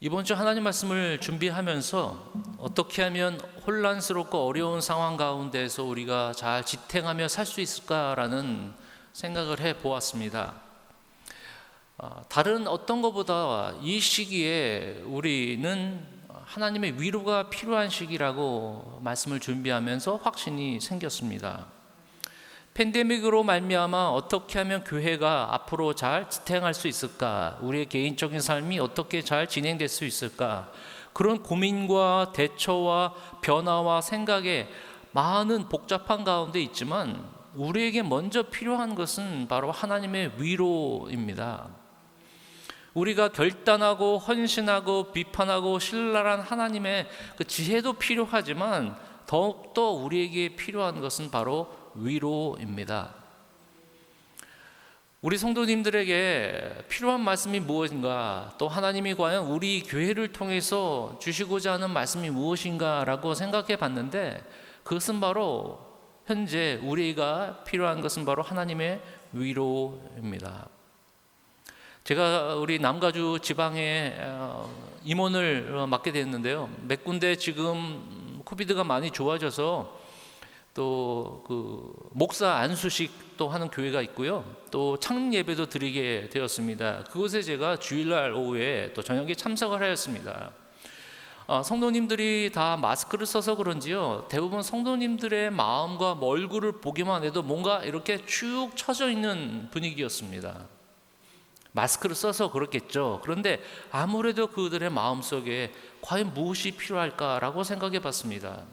이번 주 하나님 말씀을 준비하면서 어떻게 하면 혼란스럽고 어려운 상황 가운데서 우리가 잘 지탱하며 살 수 있을까라는 생각을 해 보았습니다. 다른 어떤 것보다 이 시기에 우리는 하나님의 위로가 필요한 시기라고 말씀을 준비하면서 확신이 생겼습니다. 팬데믹으로 말미암아 어떻게 하면 교회가 앞으로 잘 지탱할 수 있을까? 우리의 개인적인 삶이 어떻게 잘 진행될 수 있을까? 그런 고민과 대처와 변화와 생각에 많은 복잡한 가운데 있지만 우리에게 먼저 필요한 것은 바로 하나님의 위로입니다. 우리가 결단하고 헌신하고 비판하고 신랄한 하나님의 그 지혜도 필요하지만 더욱더 우리에게 필요한 것은 바로 위로입니다. 우리 성도님들에게 필요한 말씀이 무엇인가, 또 하나님이 과연 우리 교회를 통해서 주시고자 하는 말씀이 무엇인가라고 생각해 봤는데, 그것은 바로 현재 우리가 필요한 것은 바로 하나님의 위로입니다. 제가 우리 남가주 지방에 임원을 맡게 됐는데요, 몇 군데 지금 코비드가 많이 좋아져서 또 그 목사 안수식도 하는 교회가 있고요, 또 창립 예배도 드리게 되었습니다. 그곳에 제가 주일날 오후에 또 저녁에 참석을 하였습니다. 성도님들이 다 마스크를 써서 그런지요, 대부분 성도님들의 마음과 얼굴을 보기만 해도 뭔가 이렇게 축 처져 있는 분위기였습니다. 마스크를 써서 그렇겠죠. 그런데 아무래도 그들의 마음속에 과연 무엇이 필요할까라고 생각해 봤습니다.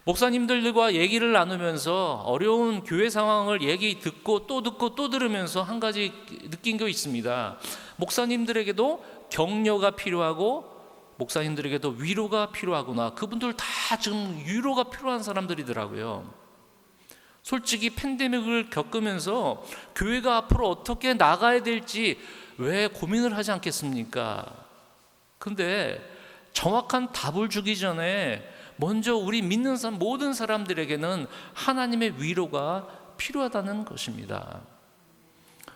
목사님들과 얘기를 나누면서 어려운 교회 상황을 얘기 듣고 또 들으면서 한 가지 느낀 게 있습니다. 목사님들에게도 격려가 필요하고 목사님들에게도 위로가 필요하구나. 그분들 다 지금 위로가 필요한 사람들이더라고요. 솔직히 팬데믹을 겪으면서 교회가 앞으로 어떻게 나가야 될지 왜 고민을 하지 않겠습니까? 근데 정확한 답을 주기 전에 먼저 우리 믿는 사람, 모든 사람들에게는 하나님의 위로가 필요하다는 것입니다.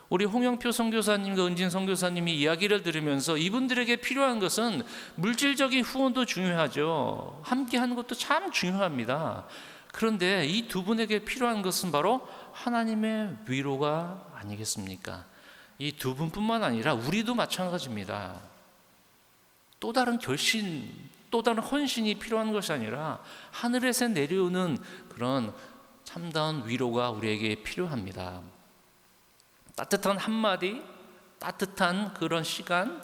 우리 홍영표 선교사님과 은진 선교사님이 이야기를 들으면서 이분들에게 필요한 것은 물질적인 후원도 중요하죠. 함께 하는 것도 참 중요합니다. 그런데 이 두 분에게 필요한 것은 바로 하나님의 위로가 아니겠습니까? 이 두 분뿐만 아니라 우리도 마찬가지입니다. 또 다른 결신, 또 다른 헌신이 필요한 것이 아니라 하늘에서 내려오는 그런 참다운 위로가 우리에게 필요합니다. 따뜻한 한마디, 따뜻한 그런 시간,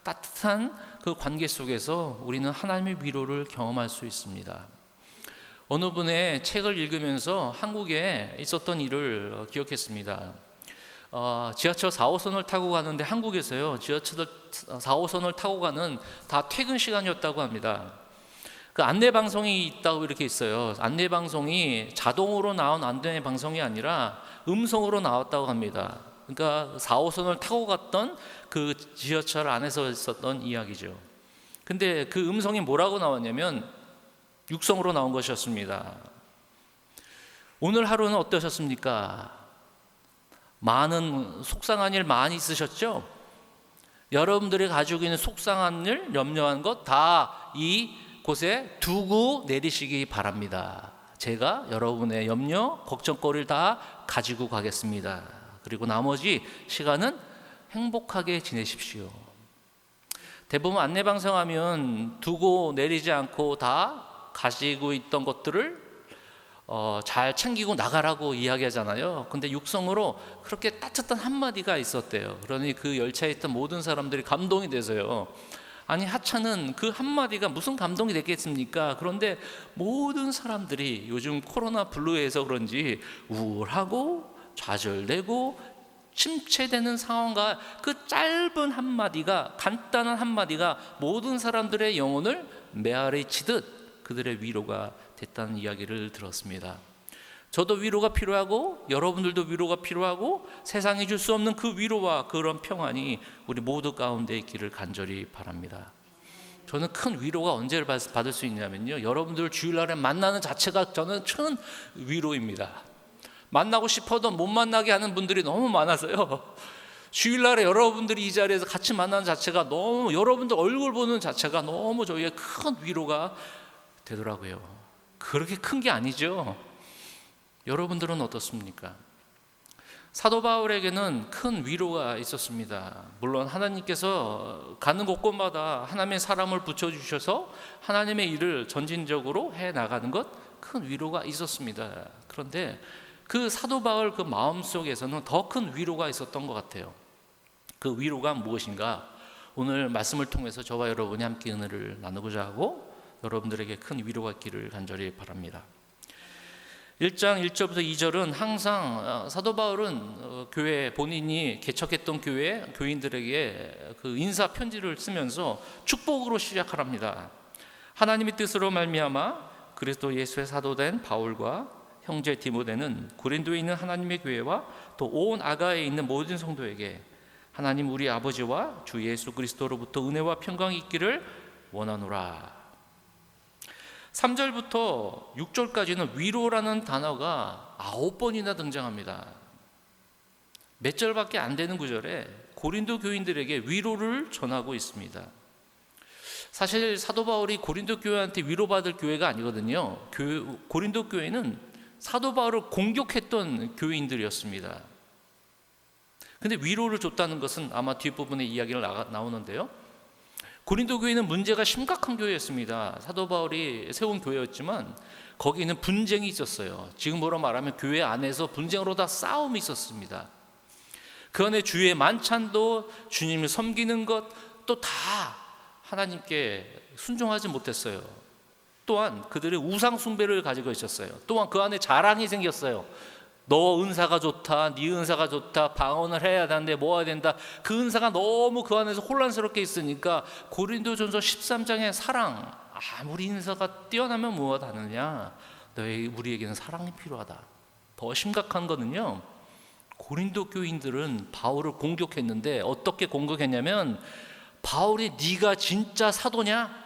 따뜻한 그 관계 속에서 우리는 하나님의 위로를 경험할 수 있습니다. 어느 분의 책을 읽으면서 한국에 있었던 일을 기억했습니다. 지하철 4호선을 타고 가는데 한국에서요, 지하철 4호선을 타고 가는 다 퇴근 시간이었다고 합니다. 그 안내 방송이 있다고 이렇게 있어요. 안내 방송이 자동으로 나온 안내 방송이 아니라 음성으로 나왔다고 합니다. 그러니까 4호선을 타고 갔던 그 지하철 안에서 있었던 이야기죠. 근데 그 음성이 뭐라고 나왔냐면 육성으로 나온 것이었습니다. 오늘 하루는 어떠셨습니까? 많은 속상한 일 많이 있으셨죠? 여러분들이 가지고 있는 속상한 일, 염려한 것 다 이곳에 두고 내리시기 바랍니다. 제가 여러분의 염려, 걱정거리를 다 가지고 가겠습니다. 그리고 나머지 시간은 행복하게 지내십시오. 대부분 안내방송하면 두고 내리지 않고 다 가지고 있던 것들을 잘 챙기고 나가라고 이야기하잖아요. 근데 육성으로 그렇게 따뜻한 한마디가 있었대요. 그러니 그 열차에 있던 모든 사람들이 감동이 돼서요, 아니 하찮은 그 한마디가 무슨 감동이 됐겠습니까? 그런데 모든 사람들이 요즘 코로나 블루에서 그런지 우울하고 좌절되고 침체되는 상황과 그 짧은 한마디가, 간단한 한마디가 모든 사람들의 영혼을 메아리 치듯 그들의 위로가 됐다는 이야기를 들었습니다. 저도 위로가 필요하고 여러분들도 위로가 필요하고 세상이 줄 수 없는 그 위로와 그런 평안이 우리 모두 가운데 있기를 간절히 바랍니다. 저는 큰 위로가 언제 받을 수 있냐면요, 여러분들 주일날에 만나는 자체가 저는 큰 위로입니다. 만나고 싶어도 못 만나게 하는 분들이 너무 많아서요, 주일날에 여러분들이 이 자리에서 같이 만나는 자체가 너무, 여러분들 얼굴 보는 자체가 너무 저희의 큰 위로가 되더라고요. 그렇게 큰 게 아니죠. 여러분들은 어떻습니까? 사도 바울에게는 큰 위로가 있었습니다. 물론 하나님께서 가는 곳곳마다 하나님의 사람을 붙여주셔서 하나님의 일을 전진적으로 해나가는 것, 큰 위로가 있었습니다. 그런데 그 사도 바울 그 마음속에서는 더 큰 위로가 있었던 것 같아요. 그 위로가 무엇인가? 오늘 말씀을 통해서 저와 여러분이 함께 은혜를 나누고자 하고 여러분들에게 큰 위로가 있기를 간절히 바랍니다. 1장 1절부터 2절은 항상 사도 바울은 교회, 본인이 개척했던 교회 교인들에게 그 인사 편지를 쓰면서 축복으로 시작합니다. 하나님의 뜻으로 말미암아 그리스도 예수의 사도된 바울과 형제 디모데는 고린도에 있는 하나님의 교회와 또 온 아가에 있는 모든 성도에게 하나님 우리 아버지와 주 예수 그리스도로부터 은혜와 평강이 있기를 원하노라. 3절부터 6절까지는 위로라는 단어가 9번이나 등장합니다. 몇 절밖에 안 되는 구절에 고린도 교인들에게 위로를 전하고 있습니다. 사실 사도 바울이 고린도 교회한테 위로받을 교회가 아니거든요. 고린도 교회는 사도 바울을 공격했던 교인들이었습니다. 근데 위로를 줬다는 것은 아마 뒷부분에 이야기가 나오는데요. 고린도 교회는 문제가 심각한 교회였습니다. 사도 바울이 세운 교회였지만 거기는 분쟁이 있었어요. 지금으로 말하면 교회 안에서 분쟁으로 다 싸움이 있었습니다. 그 안에 주의 만찬도 주님을 섬기는 것 또 다 하나님께 순종하지 못했어요. 또한 그들의 우상 숭배를 가지고 있었어요. 또한 그 안에 자랑이 생겼어요. 너 은사가 좋다, 네 은사가 좋다, 방언을 해야 되는데 뭐 해야 된다. 그 은사가 너무 그 안에서 혼란스럽게 있으니까 고린도전서 13장의 사랑, 아무리 은사가 뛰어나면 무엇 하느냐, 우리에게는 사랑이 필요하다. 더 심각한 거는요, 고린도 교인들은 바울을 공격했는데 어떻게 공격했냐면, 바울이 네가 진짜 사도냐?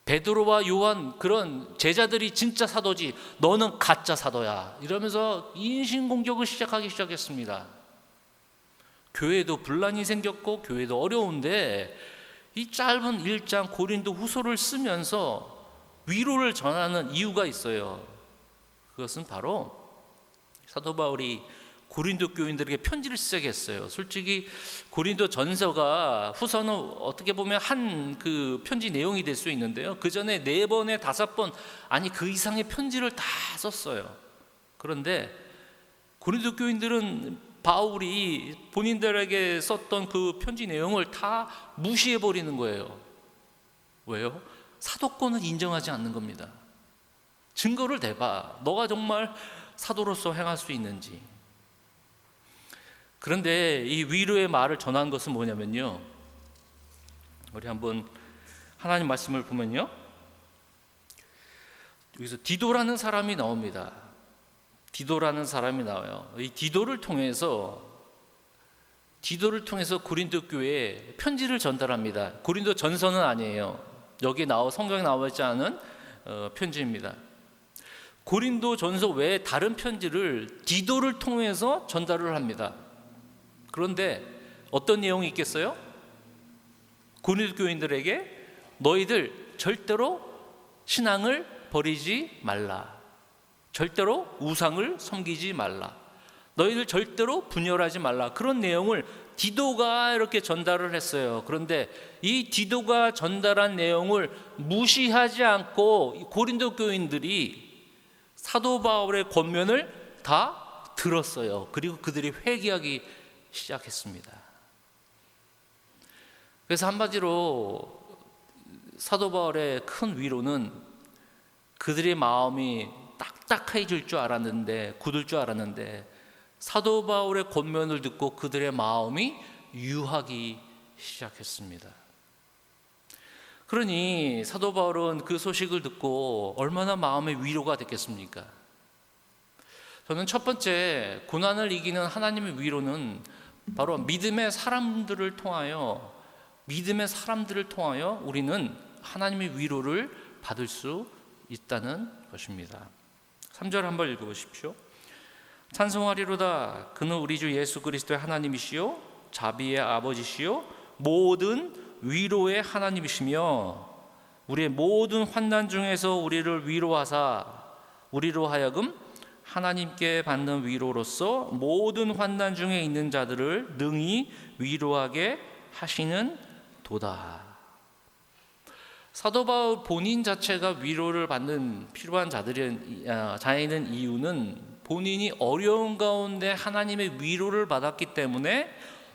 베드로와 요한 그런 제자들이 진짜 사도지 너는 가짜 사도야, 이러면서 인신공격을 시작했습니다. 교회도 분란이 생겼고 교회도 어려운데 이 짧은 1장 고린도 후서를 쓰면서 위로를 전하는 이유가 있어요. 그것은 바로 사도 바울이 고린도 교인들에게 편지를 시작했어요. 솔직히 고린도 전서가 후서는 어떻게 보면 한 그 편지 내용이 될 수 있는데요. 그 전에 4번에 5번, 아니 그 이상의 편지를 다 썼어요. 그런데 고린도 교인들은 바울이 본인들에게 썼던 그 편지 내용을 다 무시해 버리는 거예요. 왜요? 사도권을 인정하지 않는 겁니다. 증거를 대봐. 너가 정말 사도로서 행할 수 있는지. 그런데 이 위로의 말을 전한 것은 뭐냐면요, 우리 한번 하나님 말씀을 보면요, 여기서 디도라는 사람이 나옵니다. 디도라는 사람이 나와요. 이 디도를 통해서 고린도 교회에 편지를 전달합니다. 고린도 전서는 아니에요. 여기 성경에 나와 있지 않은 편지입니다. 고린도 전서 외에 다른 편지를 디도를 통해서 전달을 합니다. 그런데 어떤 내용이 있겠어요? 고린도 교인들에게 너희들 절대로 신앙을 버리지 말라. 절대로 우상을 섬기지 말라. 너희들 절대로 분열하지 말라. 그런 내용을 디도가 이렇게 전달을 했어요. 그런데 이 디도가 전달한 내용을 무시하지 않고 고린도 교인들이 사도 바울의 권면을 다 들었어요. 그리고 그들이 회개하기 시작했습니다. 그래서 한마디로 사도 바울의 큰 위로는 그들의 마음이 딱딱해질 줄 알았는데, 굳을 줄 알았는데 사도 바울의 권면을 듣고 그들의 마음이 유하기 시작했습니다. 그러니 사도 바울은 그 소식을 듣고 얼마나 마음의 위로가 됐겠습니까? 저는 첫 번째, 고난을 이기는 하나님의 위로는 바로 믿음의 사람들을 통하여 우리는 하나님의 위로를 받을 수 있다는 것입니다. 3절 한번 읽어보십시오. 찬송하리로다. 그는 우리 주 예수 그리스도의 하나님이시요 자비의 아버지시요 모든 위로의 하나님이시며 우리의 모든 환난 중에서 우리를 위로하사 우리로 하여금 하나님께 받는 위로로서 모든 환난 중에 있는 자들을 능히 위로하게 하시는 도다. 사도 바울 본인 자체가 위로를 받는 필요한 자인 이유는 본인이 어려운 가운데 하나님의 위로를 받았기 때문에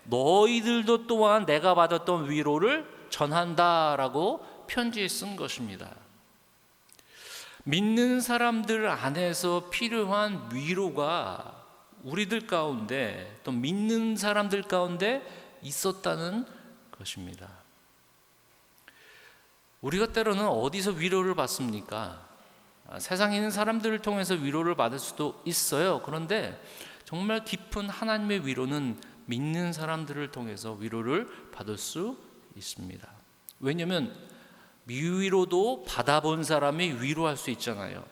너희들도 또한 내가 받았던 위로를 전한다라고 편지에 쓴 것입니다. 믿는 사람들 안에서 필요한 위로가 우리들 가운데 또 믿는 사람들 가운데 있었다는 것입니다. 우리가 때로는 어디서 위로를 받습니까? 세상에 있는 사람들을 통해서 위로를 받을 수도 있어요. 그런데 정말 깊은 하나님의 위로는 믿는 사람들을 통해서 위로를 받을 수 있습니다. 왜냐하면 위로도 받아본 사람이 위로할 수 있잖아요.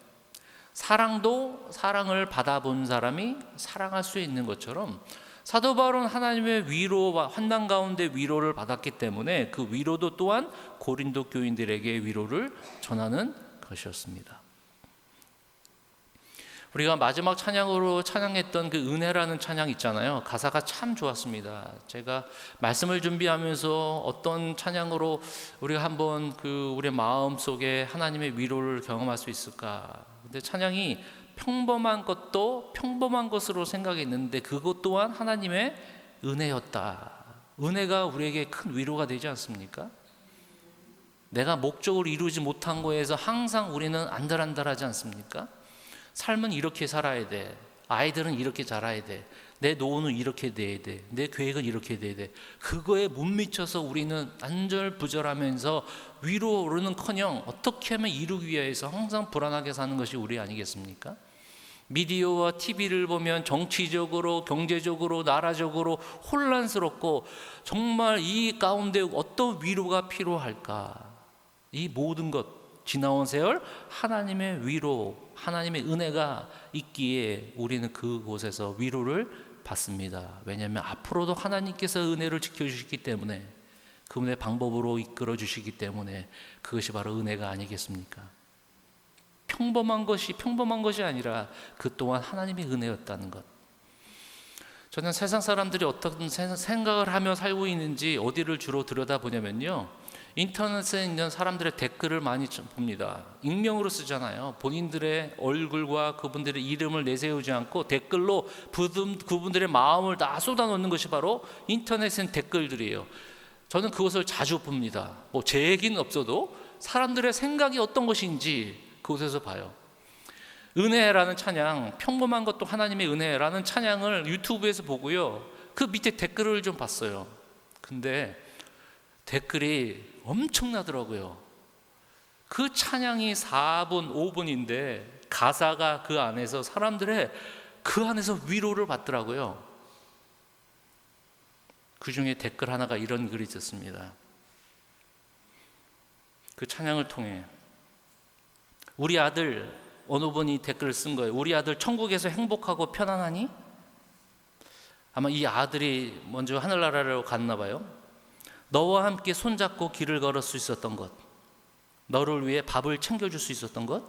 사랑도 사랑을 받아본 사람이 사랑할 수 있는 것처럼 사도 바울은 하나님의 위로와 환난 가운데 위로를 받았기 때문에 그 위로도 또한 고린도 교인들에게 위로를 전하는 것이었습니다. 우리가 마지막 찬양으로 찬양했던 그 은혜라는 찬양 있잖아요. 가사가 참 좋았습니다. 제가 말씀을 준비하면서 어떤 찬양으로 우리가 한번 우리의 마음 속에 하나님의 위로를 경험할 수 있을까? 근데 찬양이 평범한 것도 평범한 것으로 생각했는데 그것 또한 하나님의 은혜였다. 은혜가 우리에게 큰 위로가 되지 않습니까? 내가 목적을 이루지 못한 거에서 항상 우리는 안달안달하지 않습니까? 삶은 이렇게 살아야 돼. 아이들은 이렇게 자라야 돼. 내 노후는 이렇게 돼야 돼. 내 계획은 이렇게 돼야 돼. 그거에 못 미쳐서 우리는 안절부절하면서 위로로는커녕 어떻게 하면 이루기 위해서 항상 불안하게 사는 것이 우리 아니겠습니까? 미디어와 TV를 보면 정치적으로, 경제적으로, 나라적으로 혼란스럽고 정말 이 가운데 어떤 위로가 필요할까? 이 모든 것 지나온 세월 하나님의 위로, 하나님의 은혜가 있기에 우리는 그곳에서 위로를 받습니다. 왜냐하면 앞으로도 하나님께서 은혜를 지켜주시기 때문에 그분의 방법으로 이끌어 주시기 때문에 그것이 바로 은혜가 아니겠습니까? 평범한 것이 아니라 그 또한 하나님의 은혜였다는 것. 저는 세상 사람들이 어떤 생각을 하며 살고 있는지 어디를 주로 들여다보냐면요, 인터넷에 있는 사람들의 댓글을 많이 봅니다. 익명으로 쓰잖아요. 본인들의 얼굴과 그분들의 이름을 내세우지 않고 댓글로 그분들의 마음을 다 쏟아놓는 것이 바로 인터넷의 댓글들이에요. 저는 그것을 자주 봅니다. 제 얘기는 없어도 사람들의 생각이 어떤 것인지 그곳에서 봐요. 은혜라는 찬양, 평범한 것도 하나님의 은혜라는 찬양을 유튜브에서 보고요, 그 밑에 댓글을 좀 봤어요. 근데 댓글이 엄청나더라고요. 그 찬양이 4분, 5분인데 가사가 그 안에서 사람들의 그 안에서 위로를 받더라고요. 그 중에 댓글 하나가 이런 글이 있었습니다. 그 찬양을 통해 우리 아들, 어느 분이 댓글을 쓴 거예요. 우리 아들 천국에서 행복하고 편안하니? 아마 이 아들이 먼저 하늘나라로 갔나 봐요. 너와 함께 손잡고 길을 걸을 수 있었던 것, 너를 위해 밥을 챙겨줄 수 있었던 것,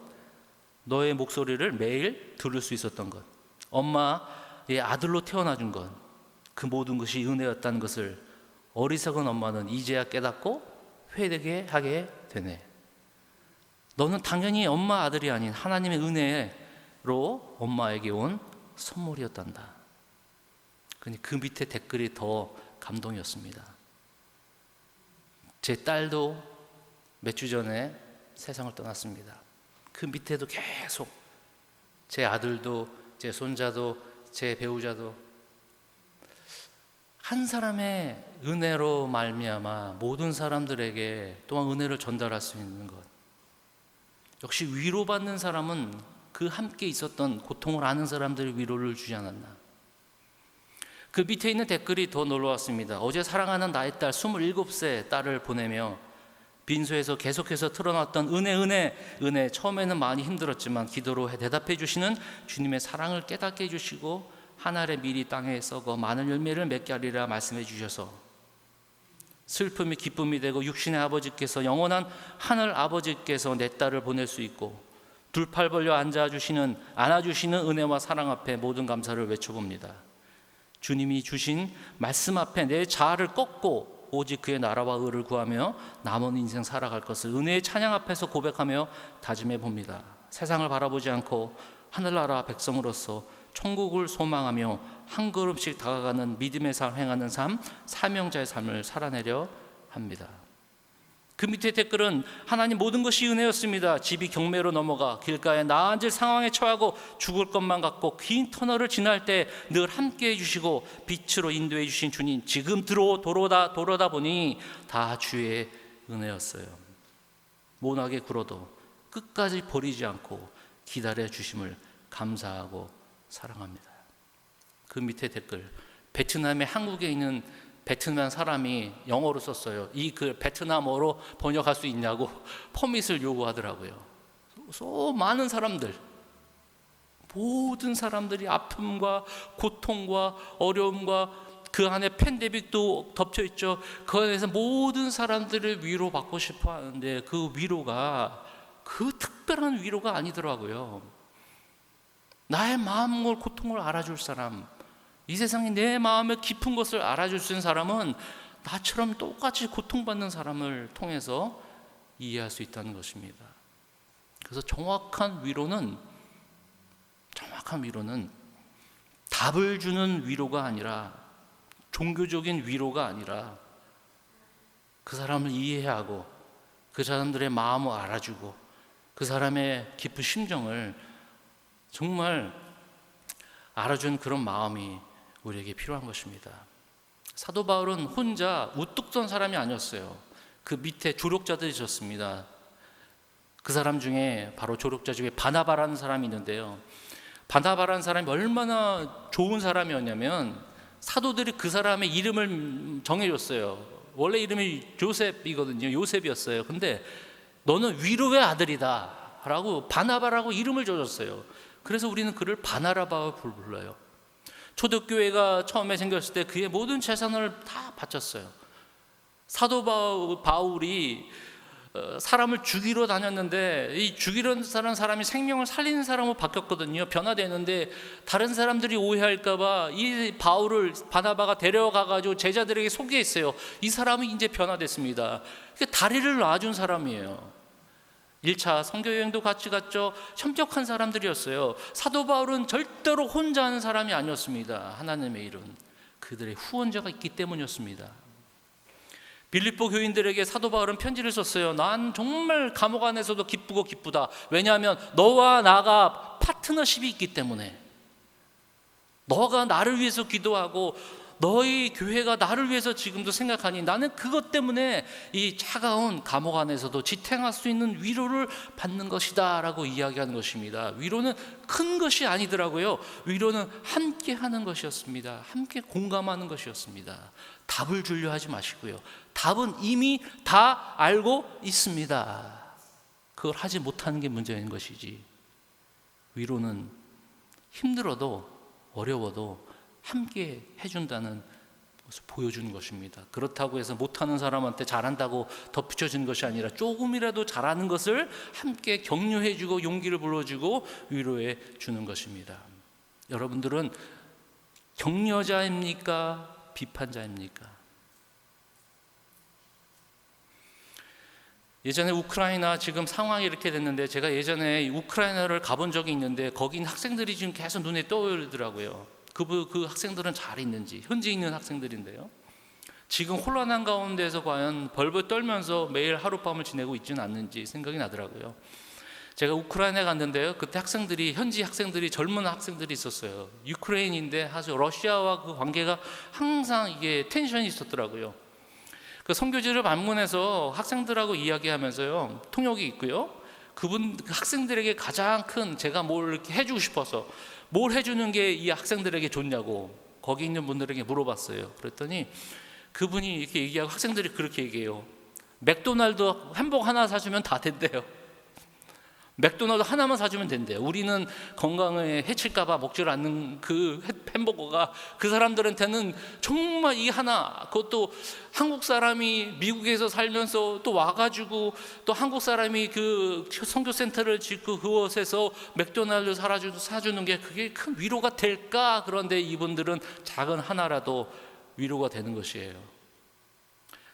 너의 목소리를 매일 들을 수 있었던 것, 엄마의 아들로 태어나준 것, 그 모든 것이 은혜였다는 것을 어리석은 엄마는 이제야 깨닫고 회개하게 하게 되네. 너는 당연히 엄마 아들이 아닌 하나님의 은혜로 엄마에게 온 선물이었단다. 그 밑에 댓글이 더 감동이었습니다. 제 딸도 몇 주 전에 세상을 떠났습니다. 그 밑에도 계속 제 아들도, 제 손자도, 제 배우자도 한 사람의 은혜로 말미암아 모든 사람들에게 또한 은혜를 전달할 수 있는 것. 역시 위로받는 사람은 그 함께 있었던 고통을 아는 사람들의 위로를 주지 않았나. 그 밑에 있는 댓글이 더 놀라웠습니다. 어제 사랑하는 나의 딸 27세 딸을 보내며 빈소에서 계속해서 틀어놨던 은혜. 처음에는 많이 힘들었지만 기도로 대답해 주시는 주님의 사랑을 깨닫게 해주시고 한 알의 밀이 땅에 썩어 많은 열매를 맺게 하리라 말씀해 주셔서 슬픔이 기쁨이 되고 육신의 아버지께서 영원한 하늘 아버지께서 내 딸을 보낼 수 있고 두 팔 벌려 안아주시는 은혜와 사랑 앞에 모든 감사를 외쳐봅니다. 주님이 주신 말씀 앞에 내 자아를 꺾고 오직 그의 나라와 의를 구하며 남은 인생 살아갈 것을 은혜의 찬양 앞에서 고백하며 다짐해 봅니다. 세상을 바라보지 않고 하늘나라 백성으로서 천국을 소망하며 한 걸음씩 다가가는 믿음의 삶 행하는 삶, 사명자의 삶을 살아내려 합니다. 그 밑에 댓글은 하나님 모든 것이 은혜였습니다. 집이 경매로 넘어가 길가에 나앉을 상황에 처하고 죽을 것만 같고 긴 터널을 지날 때 늘 함께해 주시고 빛으로 인도해 주신 주님, 지금 돌아다 보니 다 주의 은혜였어요. 모나게 굴어도 끝까지 버리지 않고 기다려 주심을 감사하고 사랑합니다. 그 밑에 댓글, 베트남에 한국에 있는 베트남 사람이 영어로 썼어요. 이 글 베트남어로 번역할 수 있냐고 퍼밋을 요구하더라고요. 많은 사람들, 모든 사람들이 아픔과 고통과 어려움과 그 안에 팬데믹도 덮여 있죠. 그 안에서 모든 사람들을 위로받고 싶어 하는데 그 위로가 그 특별한 위로가 아니더라고요. 나의 마음을 고통을 알아줄 사람, 이 세상에 내 마음의 깊은 것을 알아줄 수 있는 사람은 나처럼 똑같이 고통받는 사람을 통해서 이해할 수 있다는 것입니다. 그래서 정확한 위로는 답을 주는 위로가 아니라, 종교적인 위로가 아니라 그 사람을 이해하고 그 사람들의 마음을 알아주고 그 사람의 깊은 심정을 정말 알아준 그런 마음이 우리에게 필요한 것입니다. 사도 바울은 혼자 우뚝 선 사람이 아니었어요. 그 밑에 조력자들이 있었습니다. 그 사람 중에 바로 조력자 중에 바나바라는 사람이 있는데요. 바나바라는 사람이 얼마나 좋은 사람이었냐면 사도들이 그 사람의 이름을 정해줬어요. 원래 이름이 요셉이었어요. 근데 너는 위로의 아들이다 라고 바나바라고 이름을 줘줬어요. 그래서 우리는 그를 바나바라고 불러요. 초대교회가 처음에 생겼을 때 그의 모든 재산을 다 바쳤어요. 사도 바울이 사람을 죽이러 다녔는데 이 죽이러 다는 사람이 생명을 살리는 사람으로 바뀌었거든요. 변화되는데 다른 사람들이 오해할까 봐 이 바울을 바나바가 데려가가지고 제자들에게 소개했어요. 이 사람이 이제 변화됐습니다. 다리를 놔준 사람이에요. 1차 선교여행도 같이 갔죠. 협력한 사람들이었어요. 사도 바울은 절대로 혼자 하는 사람이 아니었습니다. 하나님의 일은 그들의 후원자가 있기 때문이었습니다. 빌립보 교인들에게 사도 바울은 편지를 썼어요. 난 정말 감옥 안에서도 기쁘다. 왜냐하면 너와 나가 파트너십이 있기 때문에, 너가 나를 위해서 기도하고 너희 교회가 나를 위해서 지금도 생각하니 나는 그것 때문에 이 차가운 감옥 안에서도 지탱할 수 있는 위로를 받는 것이다 라고 이야기하는 것입니다. 위로는 큰 것이 아니더라고요. 위로는 함께 하는 것이었습니다. 함께 공감하는 것이었습니다. 답을 주려 하지 마시고요. 답은 이미 다 알고 있습니다. 그걸 하지 못하는 게 문제인 것이지, 위로는 힘들어도 어려워도 함께 해준다는 것을 보여주는 것입니다. 그렇다고 해서 못하는 사람한테 잘한다고 덧붙여주는 것이 아니라 조금이라도 잘하는 것을 함께 격려해주고 용기를 불러주고 위로해 주는 것입니다. 여러분들은 격려자입니까? 비판자입니까? 예전에 우크라이나 지금 상황이 이렇게 됐는데, 제가 예전에 우크라이나를 가본 적이 있는데 거기 있는 학생들이 지금 계속 눈에 떠오르더라고요. 그 학생들은 잘 있는지, 현지 있는 학생들인데요, 지금 혼란한 가운데서 과연 벌벌 떨면서 매일 하룻밤을 지내고 있지는 않는지 생각이 나더라고요. 제가 우크라이나에 갔는데요, 그때 현지 학생들이, 젊은 학생들이 있었어요. 유크레인인데 아주 러시아와 그 관계가 항상 이게 텐션이 있었더라고요. 그 선교지를 방문해서 학생들하고 이야기하면서요, 통역이 있고요, 그 학생들에게 가장 큰, 제가 뭘 이렇게 해주고 싶어서 뭘 해주는 게 이 학생들에게 좋냐고 거기 있는 분들에게 물어봤어요. 그랬더니 그분이 이렇게 얘기하고, 학생들이 그렇게 얘기해요. 맥도날드 햄버거 하나 사주면 다 된대요. 맥도날드 하나만 사주면 된대요. 우리는 건강에 해칠까 봐 먹질 않는 그 햄버거가 그 사람들한테는 정말 이 하나, 그것도 한국 사람이 미국에서 살면서 또 와가지고 또 한국 사람이 그 선교센터를 짓고 그곳에서 맥도날드 사주는 게 그게 큰 위로가 될까? 그런데 이분들은 작은 하나라도 위로가 되는 것이에요.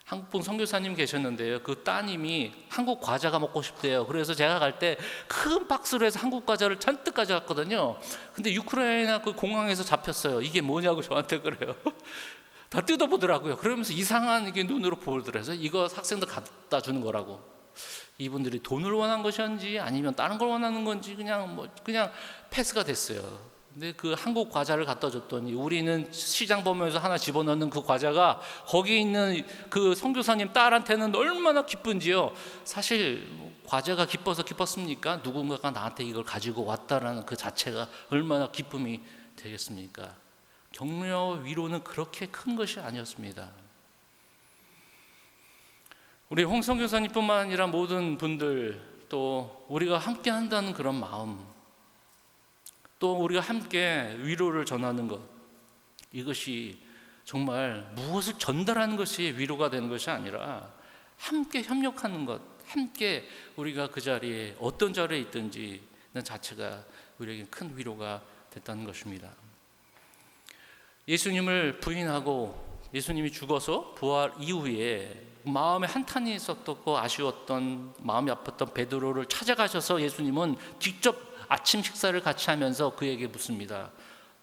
한국분 선교사님 계셨는데요, 그 따님이 한국 과자가 먹고 싶대요. 그래서 제가 갈 때 큰 박스로 해서 한국 과자를 잔뜩 가져갔거든요. 근데 우크라이나 그 공항에서 잡혔어요. 이게 뭐냐고 저한테 그래요. 다 뜯어보더라고요. 그러면서 이상한 이게 눈으로 보더라고요. 이거 학생들 갖다 주는 거라고. 이분들이 돈을 원한 것인지 아니면 다른 걸 원하는 건지 그냥 패스가 됐어요. 근데 그 한국 과자를 갖다 줬더니 우리는 시장 보면서 하나 집어넣는 그 과자가 거기 있는 그 선교사님 딸한테는 얼마나 기쁜지요. 사실 과자가 기뻐서 기뻤습니까? 누군가가 나한테 이걸 가지고 왔다라는 그 자체가 얼마나 기쁨이 되겠습니까? 격려와 위로는 그렇게 큰 것이 아니었습니다. 우리 홍 선교사님뿐만 아니라 모든 분들, 또 우리가 함께 한다는 그런 마음, 또 우리가 함께 위로를 전하는 것, 이것이 정말 무엇을 전달하는 것이 위로가 되는 것이 아니라 함께 협력하는 것, 함께 우리가 그 자리에 어떤 자리에 있든지 그 자체가 우리에게 큰 위로가 됐다는 것입니다. 예수님을 부인하고 예수님이 죽어서 부활 이후에 마음에 한탄이 있었고 아쉬웠던, 마음이 아팠던 베드로를 찾아가셔서 예수님은 직접 아침 식사를 같이 하면서 그에게 묻습니다.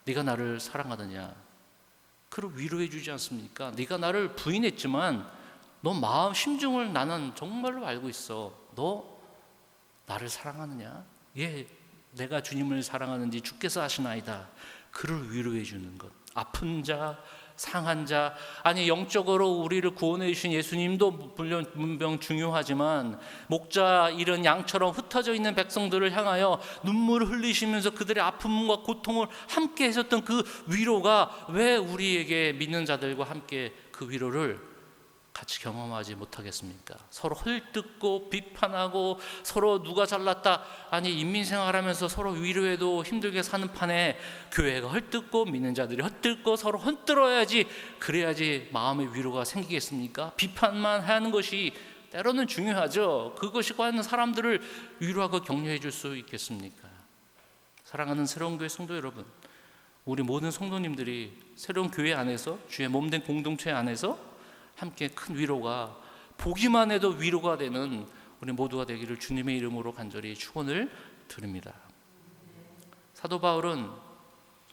네가 나를 사랑하느냐? 그를 위로해 주지 않습니까? 네가 나를 부인했지만 너 마음 심중을 나는 정말로 알고 있어. 너 나를 사랑하느냐? 예, 내가 주님을 사랑하는지 주께서 아시나이다. 그를 위로해 주는 것. 아픈 자, 상한 자, 아니 영적으로 우리를 구원해 주신 예수님도 물론 분명 중요하지만 목자 잃은 양처럼 흩어져 있는 백성들을 향하여 눈물을 흘리시면서 그들의 아픔과 고통을 함께 하셨던 그 위로가 왜 우리에게 믿는 자들과 함께 그 위로를 같이 경험하지 못하겠습니까? 서로 헐뜯고 비판하고 서로 누가 잘났다, 아니 인민생활하면서 서로 위로해도 힘들게 사는 판에 교회가 헐뜯고 믿는 자들이 헐뜯고 서로 헐뜯어야지, 그래야지 마음의 위로가 생기겠습니까? 비판만 하는 것이 때로는 중요하죠. 그것이 과연 사람들을 위로하고 격려해 줄 수 있겠습니까? 사랑하는 새로운 교회 성도 여러분, 우리 모든 성도님들이 새로운 교회 안에서 주의 몸된 공동체 안에서 함께 큰 위로가, 보기만 해도 위로가 되는 우리 모두가 되기를 주님의 이름으로 간절히 축원을 드립니다. 사도 바울은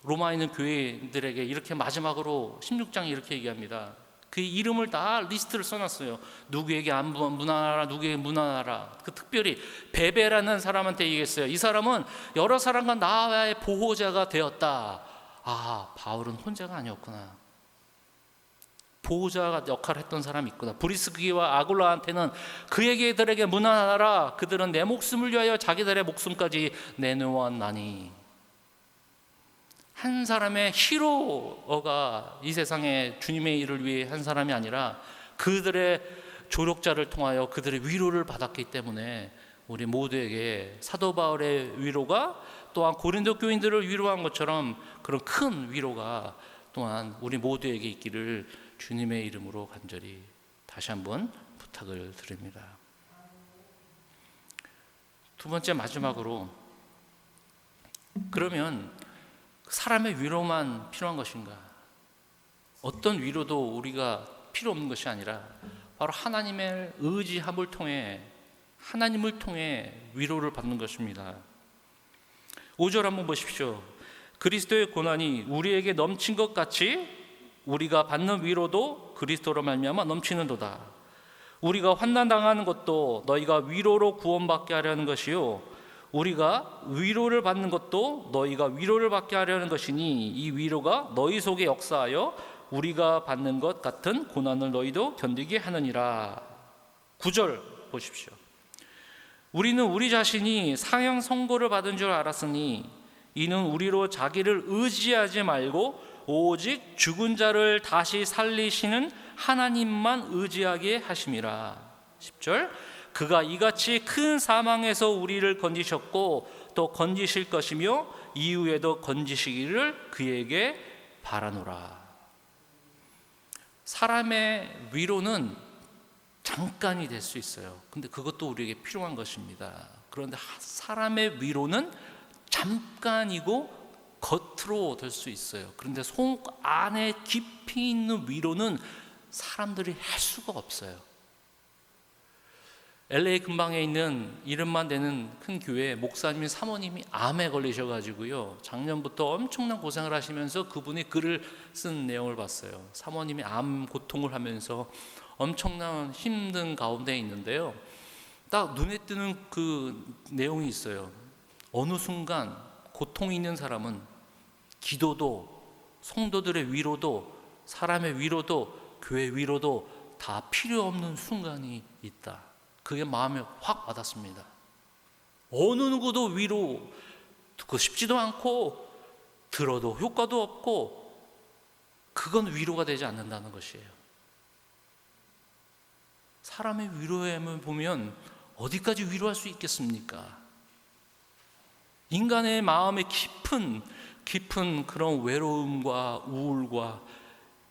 로마에 있는 교회들에게 이렇게 마지막으로 16장에 이렇게 얘기합니다. 그 이름을 다 리스트를 써놨어요. 누구에게 안 문안하라, 누구에게 문안하라. 그 특별히 베베라는 사람한테 얘기했어요. 이 사람은 여러 사람과 나의 보호자가 되었다. 아, 바울은 혼자가 아니었구나. 보호자 역할을 했던 사람이 있구나. 브리스기와 아굴라한테는 그에게들에게 문안하라. 그들은 내 목숨을 위하여 자기들의 목숨까지 내놓았나니. 한 사람의 히로가 이 세상에 주님의 일을 위해 한 사람이 아니라 그들의 조력자를 통하여 그들의 위로를 받았기 때문에 우리 모두에게 사도 바울의 위로가 또한 고린도 교인들을 위로한 것처럼 그런 큰 위로가 또한 우리 모두에게 있기를 주님의 이름으로 간절히 다시 한번 부탁을 드립니다. 두 번째, 마지막으로, 그러면 사람의 위로만 필요한 것인가? 어떤 위로도 우리가 필요 없는 것이 아니라 바로 하나님의 의지함을 통해, 하나님을 통해 위로를 받는 것입니다. 5절 한번 보십시오. 그리스도의 고난이 우리에게 넘친 것 같이 우리가 받는 위로도 그리스도로 말미암아 넘치는도다. 우리가 환난 당하는 것도 너희가 위로로 구원받게 하려는 것이요, 우리가 위로를 받는 것도 너희가 위로를 받게 하려는 것이니 이 위로가 너희 속에 역사하여 우리가 받는 것 같은 고난을 너희도 견디게 하느니라. 9절 보십시오. 우리는 우리 자신이 상형 선고를 받은 줄 알았으니 이는 우리로 자기를 의지하지 말고 오직 죽은 자를 다시 살리시는 하나님만 의지하게 하심이라. 10절, 그가 이같이 큰 사망에서 우리를 건지셨고 또 건지실 것이며 이후에도 건지시기를 그에게 바라노라. 사람의 위로는 잠깐이 될 수 있어요. 근데 그것도 우리에게 필요한 것입니다. 그런데 사람의 위로는 잠깐이고 겉으로 될 수 있어요. 그런데 속 안에 깊이 있는 위로는 사람들이 할 수가 없어요. LA 근방에 있는 이름만 되는 큰 교회 목사님이 사모님이 암에 걸리셔가지고요, 작년부터 엄청난 고생을 하시면서 그분이 글을 쓴 내용을 봤어요. 사모님이 암 고통을 하면서 엄청난 힘든 가운데 있는데요, 딱 눈에 띄는 그 내용이 있어요. 어느 순간 고통이 있는 사람은 기도도, 성도들의 위로도, 사람의 위로도, 교회 위로도 다 필요 없는 순간이 있다. 그게 마음에 확 와닿습니다. 어느 누구도 위로 듣고 싶지도 않고 들어도 효과도 없고 그건 위로가 되지 않는다는 것이에요. 사람의 위로에만 보면 어디까지 위로할 수 있겠습니까? 인간의 마음의 깊은 그런 외로움과 우울과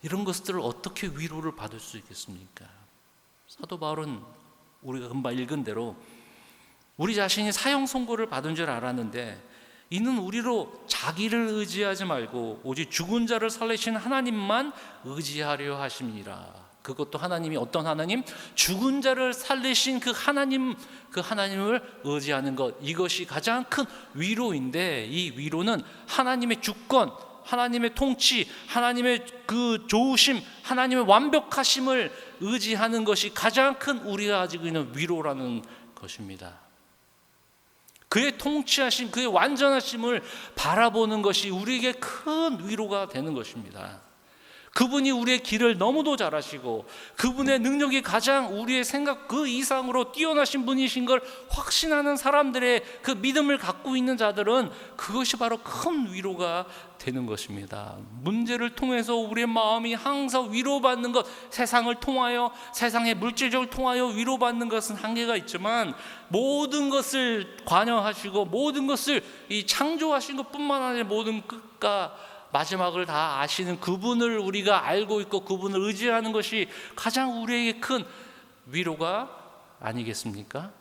이런 것들을 어떻게 위로를 받을 수 있겠습니까? 사도 바울은 우리가 금방 읽은 대로 우리 자신이 사형 선고를 받은 줄 알았는데 이는 우리로 자기를 의지하지 말고 오직 죽은 자를 살리신 하나님만 의지하려 하심이라. 그것도 하나님이 어떤 하나님? 죽은 자를 살리신 그 하나님을 의지하는 것, 이것이 가장 큰 위로인데, 이 위로는 하나님의 주권, 하나님의 통치, 하나님의 그 좋으심, 하나님의 완벽하심을 의지하는 것이 가장 큰 우리가 가지고 있는 위로라는 것입니다. 그의 통치하심, 그의 완전하심을 바라보는 것이 우리에게 큰 위로가 되는 것입니다. 그분이 우리의 길을 너무도 잘 아시고 그분의 능력이 가장 우리의 생각 그 이상으로 뛰어나신 분이신 걸 확신하는 사람들의 그 믿음을 갖고 있는 자들은 그것이 바로 큰 위로가 되는 것입니다. 문제를 통해서 우리의 마음이 항상 위로받는 것, 세상을 통하여, 세상의 물질적을 통하여 위로받는 것은 한계가 있지만 모든 것을 관여하시고 모든 것을 이 창조하신 것뿐만 아니라 모든 끝과 마지막을 다 아시는 그분을 우리가 알고 있고 그분을 의지하는 것이 가장 우리에게 큰 위로가 아니겠습니까?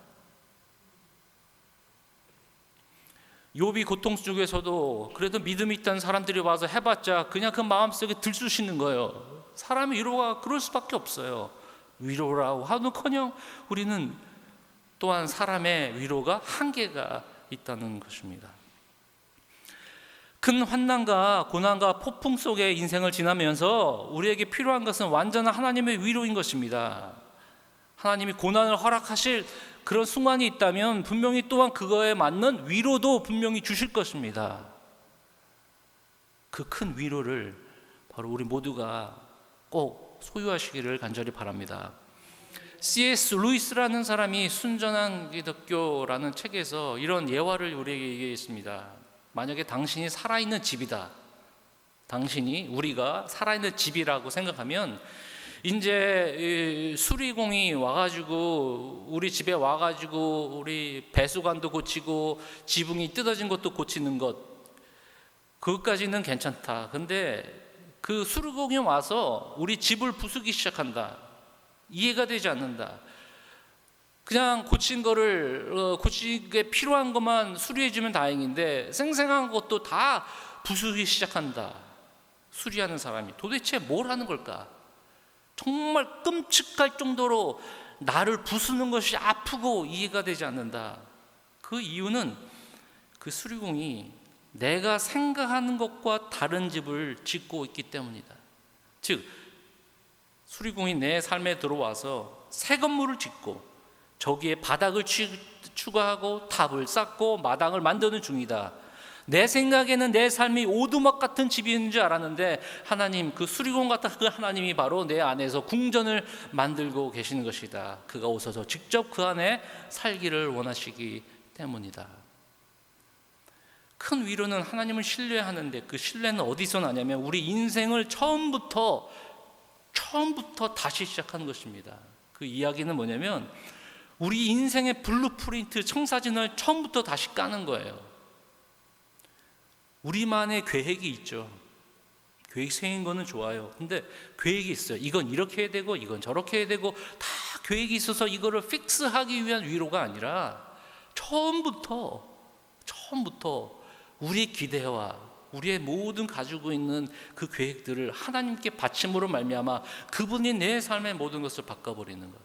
욥이 고통 속에서도 그래도 믿음이 있다는 사람들이 와서 해봤자 그냥 그 마음속에 들쑤시는 거예요. 사람의 위로가 그럴 수밖에 없어요. 위로라고 하는커녕 우리는 또한 사람의 위로가 한계가 있다는 것입니다. 큰 환난과 고난과 폭풍 속에 인생을 지나면서 우리에게 필요한 것은 완전한 하나님의 위로인 것입니다. 하나님이 고난을 허락하실 그런 순간이 있다면 분명히 또한 그거에 맞는 위로도 분명히 주실 것입니다. 그 큰 위로를 바로 우리 모두가 꼭 소유하시기를 간절히 바랍니다. C.S. 루이스라는 사람이 순전한 기독교라는 책에서 이런 예화를 우리에게 얘기했습니다. 만약에 당신이 살아있는 집이다, 당신이 우리가 살아있는 집이라고 생각하면 이제 수리공이 와가지고 우리 집에 와가지고 우리 배수관도 고치고 지붕이 뜯어진 것도 고치는 것, 그것까지는 괜찮다. 근데 그 수리공이 와서 우리 집을 부수기 시작한다. 이해가 되지 않는다. 그냥 고친 거를 고치게 필요한 것만 수리해 주면 다행인데 생생한 것도 다 부수기 시작한다. 수리하는 사람이 도대체 뭘 하는 걸까? 정말 끔찍할 정도로 나를 부수는 것이 아프고 이해가 되지 않는다. 그 이유는 그 수리공이 내가 생각하는 것과 다른 집을 짓고 있기 때문이다. 즉 수리공이 내 삶에 들어와서 새 건물을 짓고 저기에 바닥을 추가하고 탑을 쌓고 마당을 만드는 중이다. 내 생각에는 내 삶이 오두막 같은 집인 줄 알았는데 하나님, 그 수리공 같은 그 하나님이 바로 내 안에서 궁전을 만들고 계시는 것이다. 그가 오셔서 직접 그 안에 살기를 원하시기 때문이다. 큰 위로는 하나님을 신뢰하는데 그 신뢰는 어디서 나냐면 우리 인생을 처음부터 다시 시작하는 것입니다. 그 이야기는 뭐냐면 우리 인생의 블루프린트 청사진을 처음부터 다시 까는 거예요. 우리만의 계획이 있죠. 계획 세운 거는 좋아요. 근데 계획이 있어요. 이건 이렇게 해야 되고 이건 저렇게 해야 되고 다 계획이 있어서 이거를 픽스하기 위한 위로가 아니라 처음부터 우리의 기대와 우리의 모든 가지고 있는 그 계획들을 하나님께 바침으로 말미암아 그분이 내 삶의 모든 것을 바꿔버리는 것.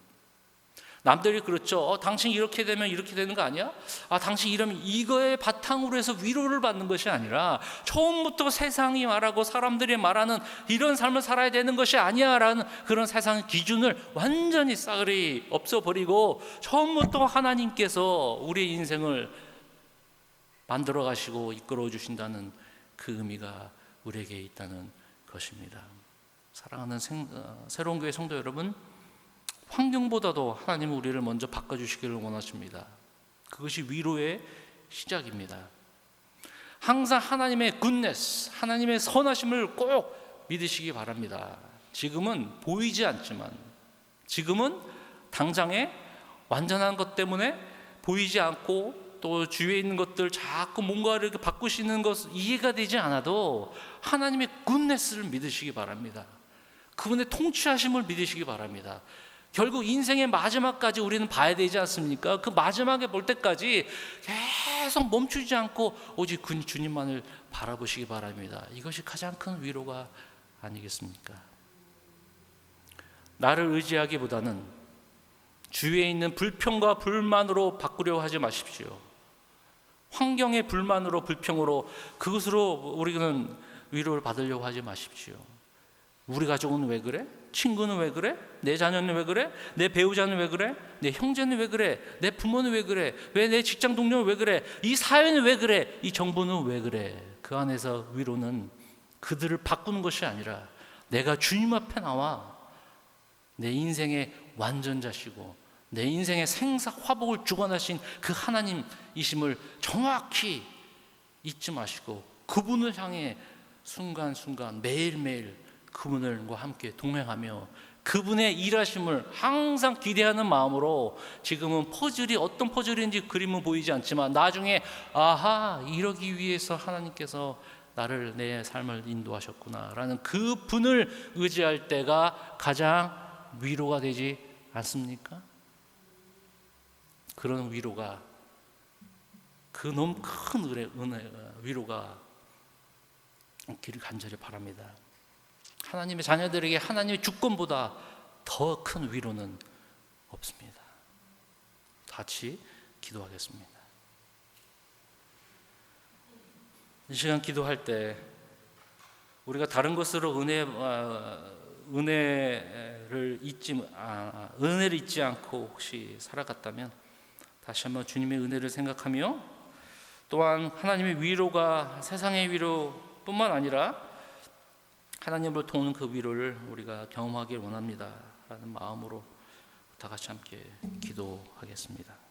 남들이 그렇죠. 당신 이렇게 되면 이렇게 되는 거 아니야? 당신 이러면 이거에 바탕으로 해서 위로를 받는 것이 아니라 처음부터 세상이 말하고 사람들이 말하는 이런 삶을 살아야 되는 것이 아니야 라는 그런 세상의 기준을 완전히 싸그리 없애버리고 처음부터 하나님께서 우리의 인생을 만들어 가시고 이끌어 주신다는 그 의미가 우리에게 있다는 것입니다. 사랑하는 새로운 교회 성도 여러분, 환경보다도 하나님은 우리를 먼저 바꿔주시기를 원하십니다. 그것이 위로의 시작입니다. 항상 하나님의 굿네스, 하나님의 선하심을 꼭 믿으시기 바랍니다. 지금은 보이지 않지만, 지금은 당장에 완전한 것 때문에 보이지 않고 또 주위에 있는 것들 자꾸 뭔가를 이렇게 바꾸시는 것 이해가 되지 않아도 하나님의 굿네스를 믿으시기 바랍니다. 그분의 통치하심을 믿으시기 바랍니다. 결국 인생의 마지막까지 우리는 봐야 되지 않습니까? 그 마지막에 볼 때까지 계속 멈추지 않고 오직 주님만을 바라보시기 바랍니다. 이것이 가장 큰 위로가 아니겠습니까? 나를 의지하기보다는 주위에 있는 불평과 불만으로 바꾸려고 하지 마십시오. 환경의 불만으로 불평으로 그것으로 우리는 위로를 받으려고 하지 마십시오. 우리 가족은 왜 그래? 친구는 왜 그래? 내 자녀는 왜 그래? 내 배우자는 왜 그래? 내 형제는 왜 그래? 내 부모는 왜 그래? 왜 내 직장 동료는 왜 그래? 이 사회는 왜 그래? 이 정부는 왜 그래? 그 안에서 위로는 그들을 바꾸는 것이 아니라 내가 주님 앞에 나와 내 인생의 완전자시고 내 인생의 생사화복을 주관하신 그 하나님이심을 정확히 잊지 마시고 그분을 향해 순간순간 매일매일 그분과 함께 동행하며 그분의 일하심을 항상 기대하는 마음으로 지금은 퍼즐이 어떤 퍼즐인지 그림은 보이지 않지만 나중에 이러기 위해서 하나님께서 나를 내 삶을 인도하셨구나 라는 그 분을 의지할 때가 가장 위로가 되지 않습니까? 그런 위로가 그 너무 큰 위로가 있기를 간절히 바랍니다. 하나님의 자녀들에게 하나님의 주권보다 더 큰 위로는 없습니다. 같이 기도하겠습니다. 이 시간 기도할 때 우리가 다른 것으로 은혜를 잊지 않고 혹시 살아갔다면 다시 한번 주님의 은혜를 생각하며 또한 하나님의 위로가 세상의 위로뿐만 아니라 하나님을 통한 그 위로를 우리가 경험하길 원합니다 라는 마음으로 다 같이 함께 기도하겠습니다.